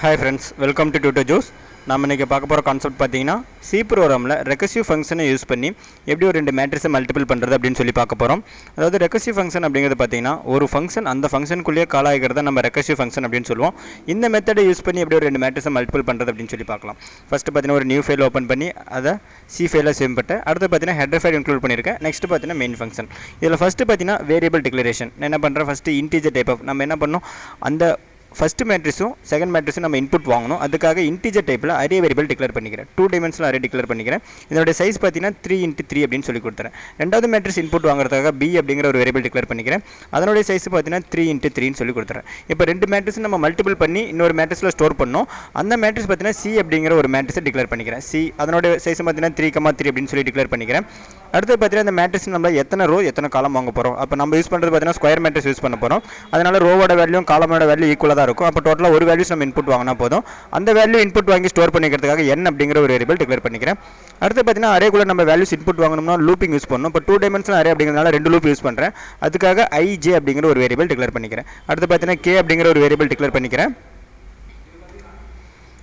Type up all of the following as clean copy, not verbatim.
Hi friends, welcome to Tutor Juice. நாம் இன்னைக்கு பார்க்க போற கான்செப்ட் பாத்தீங்கன்னா C ப்ரோகிராம்ல ரெகர்சிவ் ஃபங்க்ஷனை யூஸ் பண்ணி எப்படி ஒரு ரெண்டு மேட்ரிக்ஸை மல்டிபிள் பண்றது அப்படினு சொல்லி பார்க்க போறோம். அதாவது ரெகர்சிவ் ஃபங்க்ஷன் அப்படிங்கிறது பாத்தீங்கன்னா ஒரு ஃபங்க்ஷன் அந்த ஃபங்க்ஷனுக்குள்ளே கால் ஆகிறத நம்ம ரெகர்சிவ் ஃபங்க்ஷன் அப்படினு சொல்லுவோம். இந்த மெத்தடை யூஸ் பண்ணி எப்படி ஒரு ரெண்டு மேட்ரிக்ஸை மல்டிபிள் பண்றது அப்படினு சொல்லி பார்க்கலாம். ஃபர்ஸ்ட் பாத்தீங்கன்னா ஒரு நியூ ஃபைல் ஓபன் பண்ணி அத C ஃபைல்ல சேவ் பண்ணிட்டு அடுத்து பாத்தீங்கன்னா ஹெடர் ஃபைல் இன்க்ளூட் பண்ணிருக்கேன். நெக்ஸ்ட் பாத்தீங்கன்னா மெயின் ஃபங்க்ஷன். இதுல ஃபர்ஸ்ட் பாத்தீங்கன்னா வேரியபிள் டிக்ளரேஷன். நான் என்ன பண்றேன் ஃபர்ஸ்ட் இன்டிஜர் டைப் ஆஃப் நம்ம என்ன பண்ணோம் அந்த ஃபர்ஸ்ட் மேட்ரிக்ஸும் செகண்ட் மேட்ரிக்ஸும் நம்ம இன்புட் வாங்கணும். அதுக்காக இன்டிஜர் டைப்பில் அரே வேரியபிள் டிக்ளேர் பண்ணிக்கிறேன். 2 டைமென்ஷனல் அரே டிக்ளேர் பண்ணிக்கிறேன். இதோட சைஸ் பார்த்தீங்கன்னா 3x3 அப்படின்னு சொல்லி கொடுத்துறேன். ரெண்டாவது மேட்ரிக்ஸ் இன்புட் வாங்குறதுக்காக b அப்படிங்கிற ஒரு வேரியபிள் டிக்ளேர் பண்ணிக்கிறேன். அதனுடைய சைஸ் பார்த்தீங்கன்னா 3x3 சொல்லி கொடுத்துறேன். இப்போ ரெண்டு மேட்ரிக்ஸ் நம்ம மல்டிபிள் பண்ணி இன்னொரு மேட்ரிக்ஸில் ஸ்டோர் பண்ணோம். அந்த மேட்ரிக்ஸ் பார்த்தீங்கன்னா c அப்படிங்கிற ஒரு மேட்ரிக்ஸை டிக்ளேர் பண்ணிக்கிறேன். c அதனுடைய சைஸ் பார்த்தீங்கன்னா 3,3 அப்படின்னு சொல்லி டிக்ளேர் பண்ணிக்கிறேன். அடுத்து பார்த்தீங்கன்னா இந்த மேட்ரிக்ஸ் நம்ம எத்தனை ரோ எத்தனை காலம் வாங்க போகிறோம். அப்போ நம்ம யூஸ் பண்ணுறது பார்த்தீங்கன்னா ஸ்கொயர் மேட்ரிக்ஸ் யூஸ் பண்ண போகிறோம். அதனால ரோவோட வேல்யூ காலமோட வேல்யூ ஈக்குவலாக தான் இருக்கும். அப்போ டோட்டலாக ஒரு வேல்யூஸ் நம்ம இன்புட் வாங்கினா போதும். அந்த வேல்யூ இன்புட் வாங்கி ஸ்டோர் பண்ணிக்கிறதுக்காக n அப்படிங்கிற ஒரு வேரியபிள் டிக்ளேர் பண்ணிக்கிறேன். அடுத்து பார்த்தீங்கன்னா அரேக்குள்ள நம்ம வேல்யூஸ் இன்புட் வாங்கணும்னா லூப்பிங் யூஸ் பண்ணணும். இப்போ 2 டைமென்ஷனல் அரே அப்படிங்கிறதுனால ரெண்டு லூப் யூஸ் பண்ணுறேன். அதுக்காக ij அப்படிங்கிற ஒரு வேரியபிள் டிக்ளேர் பண்ணிக்கிறேன். அடுத்து பார்த்தீங்கன்னா k அப்படிங்கிற ஒரு வேரியபிள் டிக்ளேர் பண்ணிக்கிறேன்.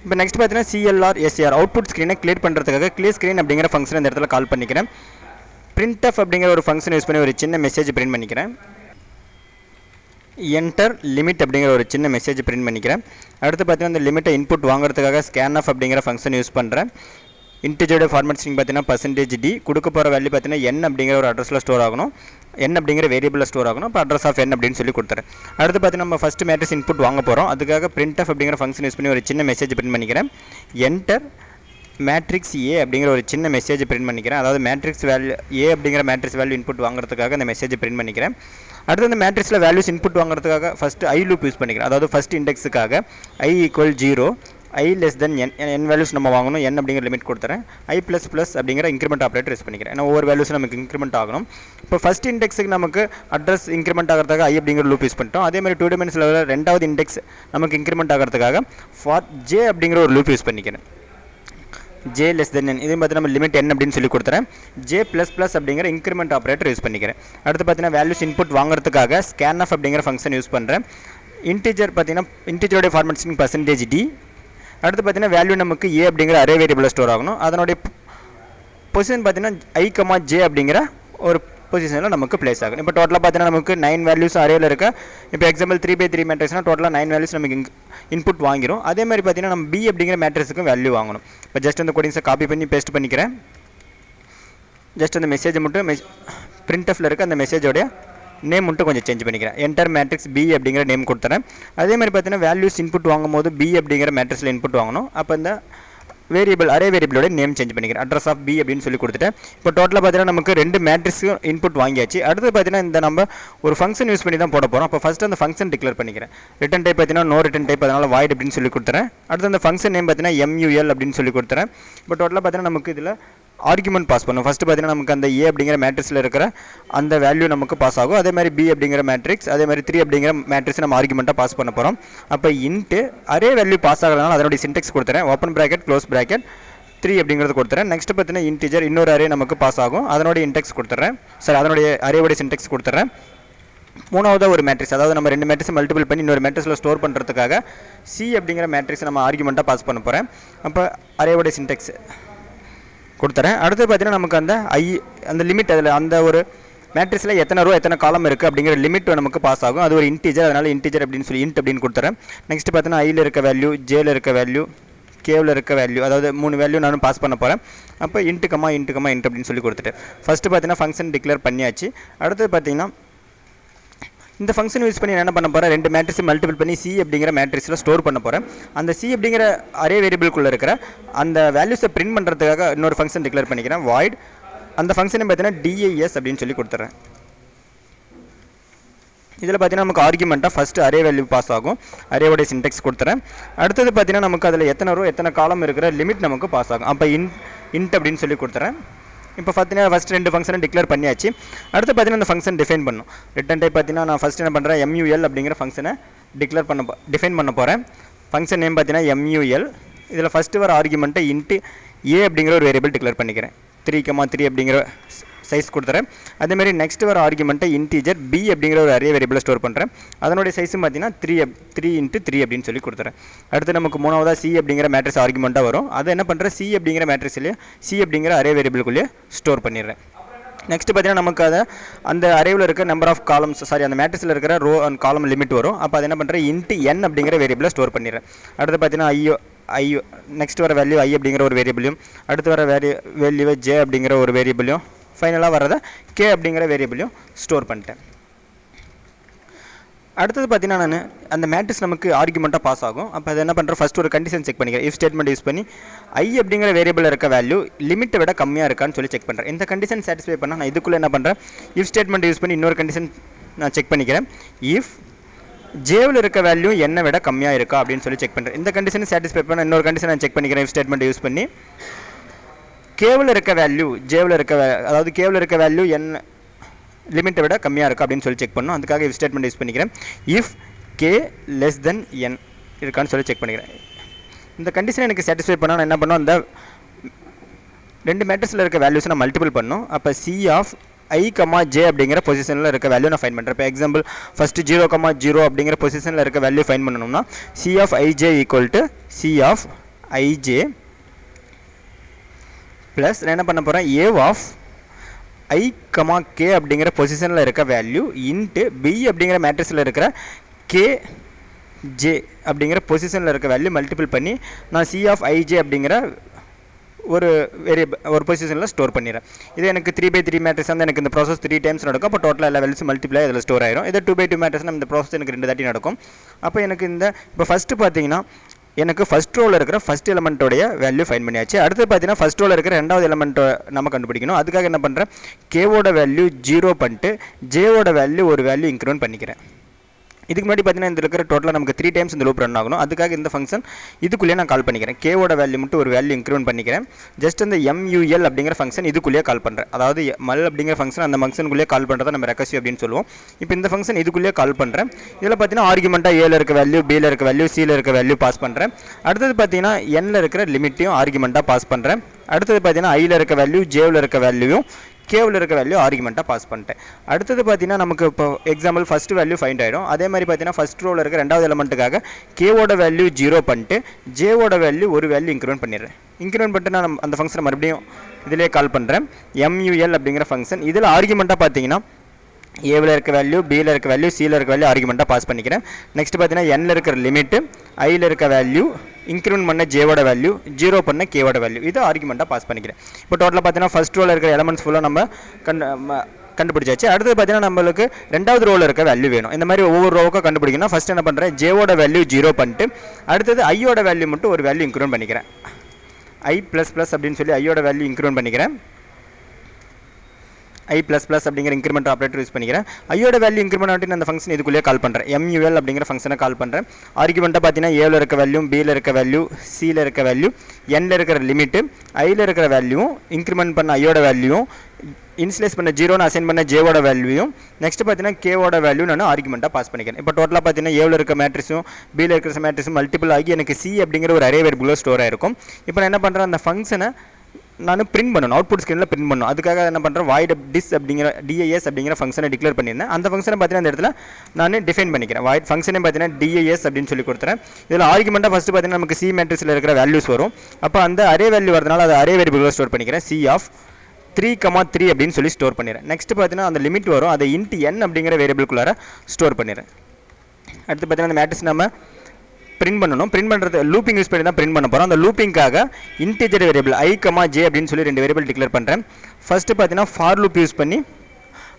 இப்போ நெக்ஸ்ட் பார்த்தீங்கன்னா clr sr அவுட்புட் ஸ்க்ரீனை கிளியர் பண்ணுறதுக்காக கிளியர் ஸ்க்ரீன் அப்படிங்கிற ஃபங்க்ஷன் இந்த இடத்துல கால் பண்ணிக்கிறேன். printf அப்படிங்கிற ஒரு ஃபங்க்ஷன் யூஸ் பண்ணி ஒரு சின்ன மெசேஜ் பிரிண்ட் பண்ணிக்கிறேன். enter limit அப்படிங்கிற ஒரு சின்ன மெசேஜ் பிரிண்ட் பண்ணிக்கிறேன். அடுத்து பார்த்தீங்கன்னா இந்த லிமிட்டை இன்புட் வாங்குறதுக்காக scanf அப்படிங்கிற ஃபங்க்ஷன் யூஸ் பண்ணுறேன். இன்டிஜரோட ஃபார்மேட் ஸ்ட்ரிங் பார்த்தீங்கன்னா %d கொடுக்க போகிற வேல்யூ பார்த்தீங்கன்னா n அப்படிங்கிற ஒரு அட்ரஸில் ஸ்டோர் ஆகணும். n அப்படிங்கிற வேரியபிளில் ஸ்டோர் ஆகணும். இப்போ அட்ரஸ் ஆஃப் n அப்படின்னு சொல்லி கொடுத்துறேன். அடுத்து பார்த்தீங்கன்னா நம்ம ஃபஸ்ட் மேட்ரிக்ஸ் இன்புட் வாங்க போகிறோம். அதுக்காக printf அப்படிங்கிற ஃபங்க்ஷன் யூஸ் பண்ணி ஒரு சின்ன மெசேஜ் பிரிண்ட் பண்ணிக்கிறேன். enter மேட்ரிக்ஸ் a அப்படிங்கிற ஒரு சின்ன மெசேஜ் பிரிண்ட் பண்ணிக்கிறேன். அதாவது மேட்ரிக்ஸ் வேல்யூ a அப்படிங்கிற மேட்ரிக்ஸ் வேல்யூ இன்புட் வாங்குறதுக்காக இந்த மெசேஜ் பிரிண்ட் பண்ணிக்கிறேன். அடுத்து இந்த மேட்ரிக்ஸில் வேல்யூஸ் இன்புட் வாங்குறதுக்காக ஃபஸ்ட்டு i லூப் யூஸ் பண்ணிக்கிறேன். அதாவது ஃபஸ்ட் இண்டெக்ஸுக்காக i = 0 i less than n values நம்ம வாங்கணும். n அப்படிங்கிற லிமிட் கொடுத்துறேன். i++ அப்படிங்கிற இன்க்ரிமெண்ட் ஆப்ரேட்டர் யூஸ் பண்ணிக்கிறேன். ஏன்னா ஒவ்வொரு வேல்யூஸ் நமக்கு இன்க்ரிமெண்ட் ஆகணும். இப்போ ஃபஸ்ட் இண்டெக்ஸுக்கு நமக்கு அட்ரஸ் இன்க்ரிமெண்ட் ஆகிறதுக்காக i அப்படிங்கிற லூப் யூஸ் பண்ணிட்டோம். அதே மாதிரி 2 டைமென்ஷனில் ரெண்டாவது இண்டெக்ஸ் நமக்கு இன்க்ரிமெண்ட் ஆகிறதுக்காக ஃபார் j அப்படிங்கிற ஒரு லூப் யூஸ் பண்ணிக்கிறேன். j less than n இதே மாதிரி நம்ம லிமிட் n அப்படின்னு சொல்லி கொடுத்துறேன். j++ அப்படிங்கிற இன்க்ரிமெண்ட் ஆப்ரேட்டர் யூஸ் பண்ணிக்கிறேன். அடுத்து பார்த்தீங்கன்னா வேல்யூஸ் இன்புட் வாங்குறதுக்காக scanf அப்படிங்கிற ஃபங்க்ஷன் யூஸ் பண்ணுறேன். இன்டிஜர் பார்த்தீங்கன்னா இன்டிஜரோட ஃபார்மேட் ஸ்ட்ரிங் %d. அடுத்து பார்த்தீங்கன்னா வேல்யூ நமக்கு a அப்படிங்கிற அரே வேரியபிளில் ஸ்டோர் ஆகணும். அதனுடைய பொசிஷன் பார்த்தீங்கன்னா i, j அப்படிங்கிற ஒரு பொசிஷனில் நமக்கு பிளேஸ் ஆகும். இப்போ டோட்டலாக பார்த்தீங்கன்னா நமக்கு 9 வேல்யூஸ் அரேயில் இருக்க. இப்போ எக்ஸாம்பிள் 3/3 மேட்ரிக்ஸ்னால் டோட்டலாக 9 வேல்யூஸ் நமக்கு இன்புட் வாங்கிடும். அதே மாதிரி பார்த்தீங்கன்னா நம்ம b அப்படிங்கிற மேட்ரிக்ஸுக்கும் வேல்யூ வாங்கணும். இப்போ ஜஸ்ட் அந்த கோடிங்ஸை காப்பி பண்ணி பேஸ்ட் பண்ணிக்கிறேன். ஜஸ்ட் அந்த மெசேஜை மட்டும் printfல இருக்க அந்த மெசேஜோடைய நேம் மட்டும் கொஞ்சம் சேஞ்ச் பண்ணிக்கிறேன். என்டர் மேட்ரிக்ஸ் b அப்படிங்கிற நேம் கொடுத்துறேன். அதே மாதிரி பார்த்தீங்கன்னா வேல்யூஸ் இன்புட் வாங்கும்போது b அப்படிங்கிற மேட்ரிக்ஸில் இன்புட் வாங்கணும். அப்போ இந்த வேரியபிள் அரே வேரியபிளோட நேம் சேஞ்ச் பண்ணிக்கிறேன். அட்ரஸ் ஆஃப் b அப்படின்னு சொல்லி கொடுத்துட்டேன். இப்போ டோட்டலாக பார்த்தீங்கன்னா நமக்கு ரெண்டு மேட்ரிக்ஸும் இன்புட் வாங்கியாச்சு. அடுத்து பார்த்தீங்கன்னா இந்த நம்ம ஒரு ஃபங்க்ஷன் யூஸ் பண்ணி தான் போட போகிறோம். அப்போ ஃபஸ்ட்டு அந்த ஃபங்க்ஷன் டிக்ளேர் பண்ணிக்கிறேன். ரிட்டன் டைப் பார்த்தீங்கன்னா நோ ரிட்டன் டைப், அதனால் void அப்படின்னு சொல்லி கொடுத்துறேன். அடுத்து அந்த ஃபங்க்ஷன் நேம் பார்த்தீங்கன்னா mul அப்படின்னு சொல்லி கொடுத்துறேன். இப்போ டோட்டலாக பார்த்தீங்கன்னா நமக்கு இதில் ஆர்குமெண்ட் பாஸ் பண்ணும். ஃபஸ்ட்டு பார்த்தீங்கன்னா நமக்கு அந்த a அப்படிங்கிற மேட்ரிக்ஸில் இருக்கிற அந்த வேல்யூ நமக்கு பாஸ் ஆகும். அதே மாதிரி b அப்படிங்கிற மேட்ரிக்ஸ், அதே மாதிரி 3 அப்படிங்கிற மேட்ரிக்ஸ் நம்ம ஆர்குமெண்ட்டாக பாஸ் பண்ண போகிறோம். அப்போ இன்ட்டு அரே வேல்யூ பாஸ் ஆகலனால அதனுடைய சின்டெக்ஸ் கொடுத்துறேன். ஓப்பன் ப்ராக்கெட் க்ளோஸ் ப்ராக்கெட் 3 அப்படிங்கிறது கொடுத்துறேன். நெக்ஸ்ட் பார்த்தீங்கன்னா இன்டிஜர் இன்னொரு அரே நமக்கு பாஸ் ஆகும். அதனுடைய இன்டெக்ஸ் கொடுத்துறேன். சார் அதனுடைய அரேவோட சின்டெக்ஸ் கொடுத்துறேன். மூணாவது ஒரு மேட்ரிக்ஸ், அதாவது நம்ம ரெண்டு மேட்ரிக்ஸ் மல்டிபிள் பண்ணி இன்னொரு மேட்ரிக்ஸில் ஸ்டோர் பண்ணுறதுக்காக c அப்படிங்கிற மேட்ரிக்ஸ் நம்ம ஆர்குமெண்ட்டாக பாஸ் பண்ண போகிறேன். அப்போ அரேவோட சின்டெக்ஸ் கொடுத்துறேன். அடுத்து பார்த்தீங்கன்னா நமக்கு அந்த லிமிட் அதில் அந்த ஒரு மேட்ரிக்ஸில் எத்தனை ரோ எத்தனை காலம் இருக்குது அப்படிங்கிற லிமிட் நமக்கு பாஸ் ஆகும். அது ஒரு இன்டிஜர், அதனால் இன்டிஜர் அப்படின்னு சொல்லி இன்ட் அப்படின்னு கொடுத்துறேன். நெக்ஸ்ட் பார்த்தீங்கன்னா i இருக்க வேல்யூ, j இருக்க வேல்யூ, k இருக்க வேல்யூ, அதாவது 3 வேல்யூ நானும் பாஸ் பண்ண போகிறேன். அப்போ இன்ட் அப்படின்னு சொல்லி கொடுத்துட்டேன். ஃபஸ்ட்டு பார்த்தீங்கன்னா ஃபங்க்ஷன் டிக்ளேர் பண்ணியாச்சு. அடுத்து பார்த்தீங்கன்னா இந்த ஃபங்க்ஷன் யூஸ் பண்ணி என்ன பண்ண போகிறேன், ரெண்டு மேட்ரிக்ஸ் மல்டிபிள் பண்ணி c அப்படிங்கிற மேட்ரிக்ஸில் ஸ்டோர் பண்ண போகிறேன். அந்த c அப்படிங்கிற அரே வேரியபிள்குள்ளே இருக்கிற அந்த வேல்யூஸை பிரிண்ட் பண்ணுறதுக்காக இன்னொரு ஃபங்க்ஷன் டிக்ளேர் பண்ணிக்கிறேன். void அந்த ஃபங்க்ஷனை பார்த்தீங்கன்னா dis அப்படின்னு சொல்லி கொடுத்துட்றேன். இதில் பார்த்தீங்கன்னா நமக்கு ஆர்குமெண்ட்டாக ஃபஸ்ட்டு அரே வேல்யூ பாஸ் ஆகும். அரேவோட சின்டெக்ஸ் கொடுத்துறேன். அடுத்தது பார்த்தீங்கன்னா நமக்கு அதில் எத்தனை ரோ எத்தனை காலம் இருக்கிற லிமிட் நமக்கு பாஸ் ஆகும். அப்போ இன்ட் அப்படின்னு சொல்லி கொடுத்துறேன். இப்போ பார்த்தீங்கன்னா ஃபஸ்ட் ரெண்டு ஃபங்க்ஷனை டிக்ளேர் பண்ணியாச்சு. அடுத்து பார்த்தீங்கன்னா அந்த ஃபங்க்ஷன் டிஃபைன் பண்ணும். ரிட்டன் டைப் பார்த்தீங்கன்னா நான் ஃபஸ்ட் என்ன பண்ணுறேன், mul அப்படிங்கிற ஃபங்க்ஷனை டிஃபைன் பண்ண போகிறேன். ஃபங்க்ஷன் நேம் பார்த்தீங்கன்னா mul. இதில் ஃபஸ்ட்டு வர ஆர்குமெண்ட்டை இன்ட்டு a அப்படிங்கிற ஒரு வேரியபிள் டிக்ளேர் பண்ணிக்கிறேன். 3,3 அப்படிங்கிற சைஸ் கொடுத்துறேன். அதேமாதிரி நெக்ஸ்ட் வர ஆர்குமெண்ட்டை இன்டீஜர் b அப்படிங்கிற ஒரு அரே வேரியபிளை ஸ்டோர் பண்ணுறேன். அதனுடைய சைஸும் பார்த்தீங்கன்னா 3 × 3 அப்படின்னு சொல்லி கொடுத்துறேன். அடுத்து நமக்கு மூணாவதாக c அப்படிங்கிற மேட்ரிக்ஸ் ஆர்குமெண்ட்டாக வரும். அதை என்ன பண்ணுறேன், c அப்படிங்கிற மேட்ரிக்ஸ்லேயே c அப்படிங்கிற அரே வேரியபிளுக்குள்ளேயே ஸ்டோர் பண்ணிடுறேன். நெக்ஸ்ட் பார்த்தீங்கன்னா நமக்கு அதை அந்த அரேவில் இருக்க நம்பர் ஆஃப் காலம்ஸ் அந்த மேட்ரிக்ஸில் இருக்கிற ரோ அண்ட் காலம் லிமிட் வரும். அப்போ அதை என்ன பண்ணுறேன், இன்ட்டு n அப்படிங்கிற வேரியபிளை ஸ்டோர் பண்ணிடுறேன். அடுத்து பார்த்தீங்கன்னா நெக்ஸ்ட் வர வேல்யூ i அப்படிங்கிற ஒரு வேரியபிளையும், அடுத்து வர வேல்யூவை j அப்படிங்கிற ஒரு வேரியபிளையும், ஃபைனலாக வரதை k அப்படிங்கிற வேரியபிளையும் ஸ்டோர் பண்ணிட்டேன். அடுத்தது பார்த்தீங்கன்னா நான் அந்த மேட்ரிக்ஸ் நமக்கு ஆர்குமெண்ட்டாக பாஸ் ஆகும். அப்போ அதை என்ன பண்ணுறேன், ஃபஸ்ட் ஒரு கண்டிஷன் செக் பண்ணிக்கிறேன். இஃப் ஸ்டேட்மெண்ட் யூஸ் பண்ணி i அப்படிங்கிற வேரியபிள் இருக்க வேல்யூ லிமிட்டை விட கம்மியாக இருக்கான்னு சொல்லி செக் பண்ணுறேன். இந்த கண்டிஷன் சாட்டிஸ்ஃபை பண்ணால் நான் இதுக்குள்ளே என்ன பண்ணுறேன், இஃப் ஸ்டேட்மெண்ட் யூஸ் பண்ணி இன்னொரு கண்டிஷன் நான் செக் பண்ணிக்கிறேன். இஃப் ஜேவில் இருக்க வேல்யூ என்னை விட கம்மியாக இருக்கா அப்படின்னு சொல்லி செக் பண்ணுறேன். இந்த கண்டிஷனை சாட்டிஸ்ஃபை பண்ண இன்னொரு கண்டிஷன் நான் செக் பண்ணிக்கிறேன். இஃப் ஸ்டேட்மெண்ட் யூஸ் பண்ணி கேவில் இருக்க வேல்யூ ஜேவில் இருக்க அதாவது கேவில் இருக்க வேல்யூ என்ன லிமிட்டை விட கம்மியாக இருக்கா அப்படின்னு சொல்லி செக் பண்ணணும். அதுக்காக இஃப் ஸ்டேட்மெண்ட் யூஸ் பண்ணிக்கிறேன். If k less than n இருக்கான்னு சொல்லி செக் பண்ணிக்கிறேன். இந்த கண்டிஷனை எனக்கு சாட்டிஸ்ஃபை பண்ணால் நான் என்ன பண்ணோம், அந்த ரெண்டு மேட்ரிக்ஸில் இருக்க வேல்யூஸை நான் மல்டிபிள் பண்ணணும். அப்போ c of i, j அப்படிங்கிற பொசிஷனில் இருக்க வேல்யூ நான் ஃபைன் பண்ணுறேன். இப்போ எக்ஸாம்பிள் ஃபஸ்ட்டு 0, 0 அப்படிங்கிற பொசிஷனில் இருக்க வேல்யூ ஃபைன் பண்ணணும்னா c of ij equal to c of ij plus நான் என்ன பண்ண போகிறேன், a of i, k அப்படிங்கிற பொசிஷனில் இருக்க வேல்யூ இன்ட்டு b அப்படிங்கிற மேட்ரிக்ஸில் இருக்கிற k j அப்படிங்கிற பொசிஷனில் இருக்க வேல்யூ மல்டிபிள் பண்ணி நான் c of ij அப்படிங்கிற ஒரு பொசிஷனில் ஸ்டோர் பண்ணிடுறேன். இது எனக்கு 3/3 மேட்ரிக்ஸ் வந்து எனக்கு இந்த ப்ராசஸ் 3 டைம்ஸ் நடக்கும். அப்போ டோட்டலாக எல்லா வேல்யூஸும் மல்டிப்ளை அதில் ஸ்டோர் ஆயிரும். இது 2/2 மேட்ரிக்ஸ் இந்த ப்ராசஸ் எனக்கு 2 தாட்டி நடக்கும். அப்போ எனக்கு இப்போ ஃபஸ்ட்டு பார்த்தீங்கன்னா எனக்கு ஃபஸ்ட் ரோவில் இருக்கிற ஃபஸ்ட் எலமெண்ட்டோடைய வேல்யூ ஃபைன் பண்ணியாச்சு. அடுத்து பார்த்தீங்கன்னா ஃபஸ்ட் ரோவில் இருக்கிற ரெண்டாவது எலமெண்ட்டை நம்ம கண்டுபிடிக்கணும். அதுக்காக என்ன பண்ணுறேன், கேவோட வேல்யூ 0 பண்ணிட்டு ஜேவோட வேல்யூ ஒரு வேல்யூ இன்க்ரிமெண்ட் பண்ணிக்கிறேன். இதுக்கு முன்னாடி பார்த்தீங்கன்னா இந்த இருக்கிற டோட்டலாக நமக்கு 3 டைம்ஸ் இந்த லூப் ரன் ஆகணும். அதுக்காக இந்த ஃபங்க்ஷன் இதுக்குள்ளேயே நான் கால் பண்ணிக்கிறேன். கேவோட வேல்யூ மட்டும் ஒரு வேல்யூ இன்க்ரிமெண்ட் பண்ணிக்கிறேன். ஜஸ்ட் அந்த mul அப்படிங்கிற ஃபங்க்ஷன் இதுக்குள்ளேயே கால் பண்ணுறேன். அதாவது மல் அப்படிங்கிற ஃபங்க்ஷன் அந்த ஃபங்க்ஷனுக்குள்ளேயே கால் பண்ணுறதை நம்ம ரெக்கர்சிவ் அப்படின்னு சொல்லுவோம். இப்போ இந்த ஃபங்க்ஷன் இதுக்குள்ளேயே கால் பண்ணுறேன். இதில் பார்த்தீங்கன்னா ஆர்குமெண்ட்டாக ஏல இருக்க வேல்யூ, பியில் இருக்க வேல்யூ, சியில் இருக்க வேல்யூ பாஸ் பண்ணுறேன். அடுத்தது பார்த்தீங்கன்னா என்ல இருக்கிற லிமிட்டையும் ஆர்குமெண்ட்டாக பாஸ் பண்ணுறேன். அடுத்தது பார்த்தீங்கன்னா ஐயில் இருக்க வேல்யூ, ஜேவில் இருக்க வேல்யூவும், கேவில் இருக்க வேல்யூ ஆர்குமெண்ட்டாக பாஸ் பண்ணிட்டேன். அடுத்தது பார்த்தீங்கன்னா நமக்கு இப்போ எக்ஸாம்பிள் ஃபஸ்ட் வேல்யூ ஃபைண்ட் ஆகிடும். அதே மாதிரி பார்த்தீங்கன்னா ஃபஸ்ட் ரோவில் இருக்க ரெண்டாவது எலமெண்ட்டுக்காக கேவோட வேல்யூ 0 பண்ணிட்டு ஜேவோட வேல்யூ ஒரு வேல்யூ இன்க்ரிமெண்ட் பண்ணிடுறேன். இன்க்ரிமெண்ட் பண்ணிட்டு நான் அந்த ஃபங்க்ஷனை மறுபடியும் இதிலே கால் பண்ணுறேன். mul அப்படிங்கிற ஃபங்க்ஷன் இதில் ஆர்குமெண்ட்டாக பார்த்தீங்கன்னா ஏவில் இருக்க வேல்யூ, பியில் இருக்க வேல்யூ, சியில் இருக்க வேல்யூ ஆர்குமெண்ட்டாக பாஸ் பண்ணிக்கிறேன். நெக்ஸ்ட் பார்த்தீங்கன்னா என்ல இருக்கிற லிமிட்டு, ஐயில் இருக்க வேல்யூ, இன்க்ரிமெண்ட் பண்ண ஜேவோட வேல்யூ, 0 பண்ண கேவோட வேல்யூ, இது ஆர்குமெண்ட்டாக பாஸ் பண்ணிக்கிறேன். இப்போ டோட்டலாக பார்த்தீங்கன்னா ஃபஸ்ட் ரோவில் இருக்கிற எலமெண்ட்ஸ் ஃபுல்லாக நம்ம கண்டுபிடிச்சாச்சு. அடுத்தது பார்த்தீங்கன்னா நம்மளுக்கு ரெண்டாவது ரோவில் இருக்க வேல்யூ வேணும். இந்த மாதிரி ஒவ்வொரு ரோவுக்கும் கண்டுபிடிக்கணும். ஃபஸ்ட் என்ன பண்ணுறேன், ஜேவோட வேல்யூ 0 பண்ணிட்டு அடுத்தது ஐயோட வேல்யூ மட்டும் ஒரு வேல்யூ இன்க்ரிமெண்ட் பண்ணிக்கிறேன். i ++ அப்படின்னு சொல்லி ஐயோட வேல்யூ இன்க்ரிமெண்ட் பண்ணிக்கிறேன். i++ அப்படிங்கிற இன்க்ரிமெண்ட் ஆப்ரேட்டர் யூஸ் பண்ணிக்கிறேன். ஐயோட வேல்யூ இன்க்ரிமெண்ட் ஆகிட்டு அந்த ஃபங்க்ஷன் இதுக்குள்ளேயே கால் பண்ணுறேன். mul அப்படிங்கிற ஃபங்க்ஷனை கால் பண்ணுறேன். ஆர்குமெண்ட்டாக பார்த்தீங்கன்னா ஏவில் இருக்க வேல்யூ, பியில் இருக்க வேல்யூ, சியில் இருக்க வேல்யூ, என்ல இருக்கிற லிமிட்டு, ஐயில் இருக்கிற வேல்யூவும், இன்க்ரிமெண்ட் பண்ண ஐயோட வேல்யூவும், இன்ஸ்லேஸ் பண்ண 0ன்னு அசைன் பண்ண ஜேவோட வேல்யூயும், நெக்ஸ்ட் பார்த்தீங்கன்னா கேவோட வேல்யூ நான் ஆர்குமெண்ட்டாக பாஸ் பண்ணிக்கிறேன். இப்போ டோட்டலாக பார்த்தீங்கன்னா ஏவில் இருக்க மேட்ரிக்ஸும் பியில் இருக்கிற மேட்ரிக்ஸும் மல்டிபிள் ஆகி எனக்கு சி அப்படிங்கிற ஒரு அரே வேரியபிள் ஸ்டோர் ஆயிருக்கும். இப்போ நான் என்ன பண்ணுறேன், அந்த ஃபங்க்ஷனை நான் பிரிண்ட் பண்ணணும், அவுட்புட் ஸ்க்ரீனில் பிரிண்ட் பண்ணணும். அதுக்காக என்ன பண்ணுறேன், void dis அப்படிங்கிற dis அப்படிங்கிற ஃபங்க்ஷனை டிக்ளேர் பண்ணியிருந்தேன். அந்த ஃபங்க்ஷனை பார்த்தீங்கன்னா இந்த இடத்துல நான் டிஃபைன் பண்ணிக்கிறேன். void ஃபங்க்ஷனே பார்த்தீங்கன்னா dis அப்படின்னு சொல்லி கொடுத்துறேன். இதில் ஆர்குமெண்ட்டாக ஃபஸ்ட்டு பார்த்தீங்கன்னா நமக்கு சி மேட்ரிக்ஸில் இருக்கிற வேல்யூஸ் வரும். அப்போ அந்த அரே வேல்யூ வரதுனால அது அரே வேரியபிள் ஸ்டோர் பண்ணிக்கிறேன். c of 3,3 அப்படின்னு சொல்லி ஸ்டோர் பண்ணிடுறேன். நெக்ஸ்ட் பார்த்தீங்கன்னா அந்த லிமிட் வரும், அதை இன்ட் n அப்படிங்கிற வேரியபிள்குள்ளார ஸ்டோர் பண்ணிடுறேன். அடுத்து பார்த்தீங்கன்னா அந்த மேட்ரிக்ஸ் நம்ம பிரிண்ட் பண்ணணும். பிரிண்ட் பண்ணுறது லூப்பிங் யூஸ் பண்ணி தான் பிரிண்ட் பண்ண போகிறோம். அந்த லூப்பிங்காக இன்டிஜர் வேரியபிள் i, j அப்படின்னு சொல்லி 2 வேரியபிள் டிக்ளேர் பண்ணுறேன். ஃபஸ்ட்டு பார்த்தீங்கன்னா ஃபார் லூப் யூஸ் பண்ணி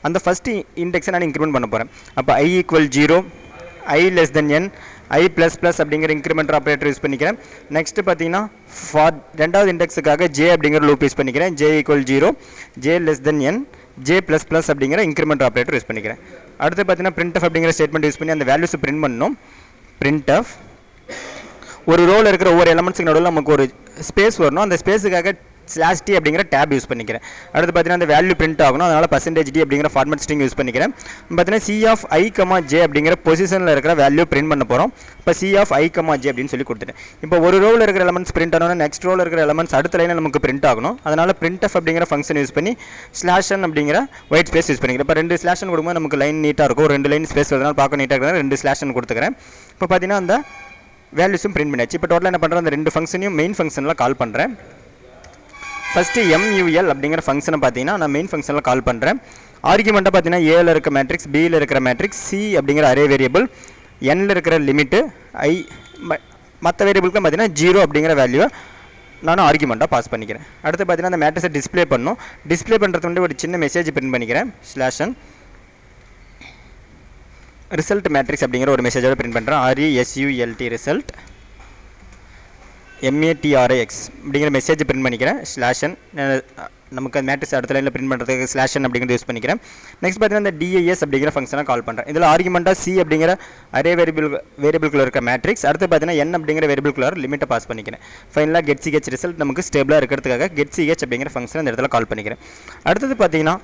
அந்த ஃபஸ்ட்டு இண்டெக்ஸை நான் இன்க்ரிமெண்ட் பண்ண போகிறேன். அப்போ i = 0, i less than n, i++ அப்படிங்கிற இன்க்ரிமெண்ட் ஆப்ரேட்டர் யூஸ் பண்ணிக்கிறேன். நெக்ஸ்ட் பார்த்தீங்கன்னா ஃபார் ரெண்டாவது இண்டெக்ஸுக்காக j அப்படிங்கிற லூப் யூஸ் பண்ணிக்கிறேன். j = 0, j less than n, j++ அப்படிங்கிற இன்க்ரிமெண்ட் ஆப்ரேட்டர் யூஸ் பண்ணிக்கிறேன். அடுத்து பார்த்தீங்கன்னா printf அப்படிங்கிற ஸ்டேட்மெண்ட் யூஸ் பண்ணி அந்த வேல்யூஸை பிரிண்ட் பண்ணணும். printf ஒரு ரோவில் இருக்கிற ஒவ்வொரு எலமெண்ட்ஸுக்கு நடுவில் நமக்கு ஒரு ஸ்பேஸ் வரணும். அந்த ஸ்பேஸுக்காக /t அப்படிங்கிற டேப் யூஸ் பண்ணிக்கிறேன். அடுத்து பார்த்தீங்கன்னா அந்த வேல்யூ பிரிண்ட் ஆகணும், அதனால் %d அப்படிங்கிற ஃபார்மேட் ஸ்ட்ரிங் யூஸ் பண்ணிக்கிறேன். பார்த்தீங்கன்னா C(i), J பொசிஷனில் இருக்கிற வேல்யூ பிரிண்ட் பண்ண போகிறோம். இப்போ C(i), J அப்படின்னு சொல்லி கொடுத்துட்டேன். இப்போ ஒரு ரோவில் இருக்கிற எலமெண்ட்ஸ் பிரிண்ட் ஆனோன்னா நெக்ஸ்ட் ரோவில் இருக்கிற எலமெண்ட்ஸ் அடுத்த லைனில் நமக்கு பிரிண்ட் ஆகணும். அதனால் printf அப்படிங்கிற ஃபங்க்ஷன் யூஸ் பண்ணி /n அப்படிங்கிற ஒயிட் ஸ்பேஸ் யூஸ் பண்ணிக்கிறேன். இப்போ 2 /n கொடுக்கும்போது நமக்கு லைன் நீட்டாக இருக்கும், 2 லைன் ஸ்பேஸ் வரதுனால பார்க்க நீட்டாக இருக்கிறது 2 /n கொடுத்துக்கிறேன். இப்போ பார்த்தீங்கன்னா அந்த வேல்யூஸும் பிரிண்ட் பண்ணியாச்சு. இப்போ டோட்டலாக என்ன பண்ணுறேன், அந்த 2 ஃபங்க்ஷனையும் மெயின் ஃபங்க்ஷனில் கால் பண்ணுறேன். ஃபஸ்ட்டு MUL அப்படிங்கிற ஃபங்க்ஷனை பார்த்தீங்கன்னா நான் மெயின் ஃபங்க்ஷனில் கால் பண்ணுறேன். ஆர்குமெண்ட்டாக பார்த்தீங்கன்னா ஏல இருக்க மேட்ரிக்ஸ், பியில் இருக்கிற மேட்ரிக்ஸ், C அப்படிங்கிற அரே வேரியபிள், Nல இருக்கிற லிமிட்டு, மற்ற வேரியபிளுக்கு பார்த்தீங்கன்னா 0 அப்படிங்கிற வேல்யூவை நானும் ஆர்குமெண்ட்டாக பாஸ் பண்ணிக்கிறேன். அடுத்து பார்த்தீங்கன்னா அந்த மேட்ரிக்ஸை டிஸ்பிளே பண்ணணும். டிஸ்பிளே பண்ணுறது வந்து ஒரு சின்ன மெசேஜ் பிரிண்ட் பண்ணிக்கிறேன். /n ரிசல்ட் மேட்ரிக்ஸ் அப்படிங்கிற ஒரு மெசேஜோட பிரிண்ட் பண்ணுறேன். RESULT ரிசல்ட் MATRIX அப்படிங்கிற மெசேஜ் பிரிண்ட் பண்ணிக்கிறேன். /n நமக்கு மேட்ரிக்ஸ் அடுத்த லைனில் பிரிண்ட் பண்ணுறதுக்கு /n அப்படிங்கிறது யூஸ் பண்ணிக்கிறேன். நெக்ஸ்ட் பார்த்தீங்கன்னா இந்த DIS அப்படிங்கிற ஃபங்க்ஷனை கால் பண்ணுறேன். இதில் ஆர்குமெண்ட்டாக C அப்படிங்கிற அரே வேரியபிள்குள்ள இருக்க மேட்ரிக்ஸ், அடுத்து பார்த்தீங்கன்னா N அப்படிங்கிற வேரியபிள்குள்ள லிமிட்டை பாஸ் பண்ணிக்கிறேன். ஃபைனலாக getCH ரிசல்ட் நமக்கு ஸ்டேபிளாக இருக்கிறதுக்காக getCH அப்படிங்கிற ஃபங்க்ஷன் இந்த இடத்துல கால் பண்ணிக்கிறேன். அடுத்தது பார்த்தீங்கன்னா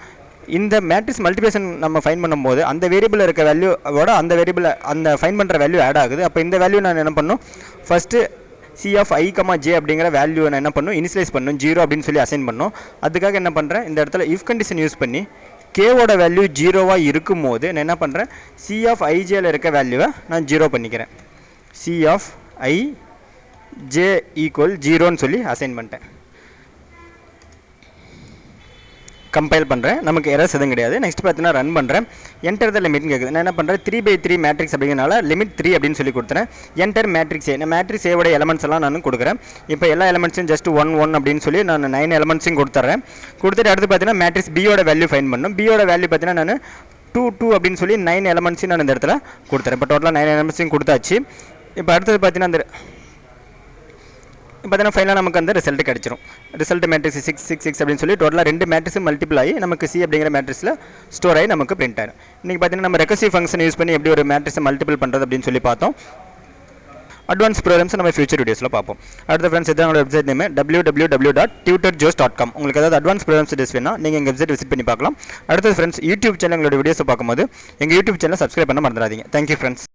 இந்த மேட்ரிக்ஸ் மல்டிப்ளிகேஷன் நம்ம ஃபைன் பண்ணும்போது அந்த வேரியபிள் இருக்க வேல்யூவோட அந்த வேரியபிள் அந்த ஃபைன் பண்ணுற வேல்யூ ஆட் ஆகுது. அப்போ இந்த வேல்யூ நான் என்ன பண்ணணும், ஃபஸ்ட்டு C(i), J அப்படிங்கிற வேல்யூ நான் என்ன பண்ணணும், இனிஷியலைஸ் பண்ணணும், 0 அப்படின்னு சொல்லி அசைன் பண்ணணும். அதுக்காக என்ன பண்ணுறேன், இந்த இடத்துல இஃப் கண்டிஷன் யூஸ் பண்ணி கேவோட வேல்யூ 0வாக இருக்கும் போது நான் என்ன பண்ணுறேன், C(ij) இருக்க வேல்யூவை நான் 0 பண்ணிக்கிறேன். C(i), J = 0ன்னு சொல்லி அசைன் பண்ணிட்டேன். கம்பைல் பண்ணுறேன், நமக்கு எரர்ஸ் எதுவும் கிடையாது. நெக்ஸ்ட் பார்த்தீங்கன்னா ரன் பண்ணுறேன். என்டர் த லிமிட்னு கேட்குது. நான் என்ன பண்ணுறேன், 3/3 மேட்ரிக்ஸ் அப்படிங்கிறனால லிமிட் 3 அப்படின்னு சொல்லி கொடுத்துறேன். Enter matrix A. நான் மேட்ரிக்ஸ் ஏவோட எலமெண்ட்ஸ் எல்லாம் நான் கொடுக்குறேன். இப்போ எல்லா எலமெண்ட்ஸும் ஜஸ்ட் 1 1 அப்படின்னு சொல்லி நான் 9 எலமெண்ட்ஸையும் கொடுத்துட்றேன். கொடுத்துட்டு அடுத்து பார்த்தீங்கன்னா மேட்ரிக்ஸ் பியோட வேல்யூ ஃபைன் பண்ணணும். பியோட வேல்யூ பார்த்தீங்கன்னா நான் 2 2 அப்படின்னு சொல்லி 9 எலமெண்ட்ஸையும் நான் இந்த இடத்துல கொடுத்துறேன். இப்போ டோட்டலாக 9 எலமெண்ட்ஸையும் கொடுத்தாச்சு. இப்போ அடுத்தது பார்த்தீங்கன்னா அந்த பார்த்தீங்கன்னா ஃபைனலாக நமக்கு அந்த ரிசல்ட் கிடச்சிரும். ரிசல்ட் மேட்ரிக்ஸ் 6 6 6 அப்படின்னு சொல்லி டோட்டலாக 2 மேட்ரிக்ஸும் மல்டிபிள் ஆகி நமக்கு C அப்படிங்கிற மேட்ரிக்ஸில் ஸ்டோர் ஆகி நமக்கு பிரிண்ட் ஆயிடும். இன்றைக்கி பார்த்தீங்கன்னா நம்ம ரெக்கர்சிவ் ஃபங்க்ஷன் யூஸ் பண்ணி எப்படி ஒரு மேட்ரிக்ஸை மல்டிபிள் பண்ணுறது அப்படின்னு சொல்லி பார்த்தோம். அட்வான்ஸ் ப்ரோக்ராம்ஸ் நம்ம ஃபியூச்சர் வீடியோஸில் பார்ப்போம். அடுத்த ஃப்ரெண்ட்ஸ் இதான் என்னோட வெப்சைட் நேம் www.tutorjose.com. உங்களுக்கு ஏதாவது அட்வான்ஸ் ப்ரோக்ராம்ஸ் டெஸ்ட் வேணா நீங்கள் எங்கள் வெப்சைட் விசிட் பண்ணி பார்க்கலாம். அடுத்தது ஃப்ரெண்ட்ஸ் யூடியூப் சேனல் எங்களோட வீடியோஸை பார்க்கும்போது எங்கள் யூடியூப் சேனலை சப்ஸ்கிரைப் பண்ண மறந்துடாதீங்க. Thank you friends.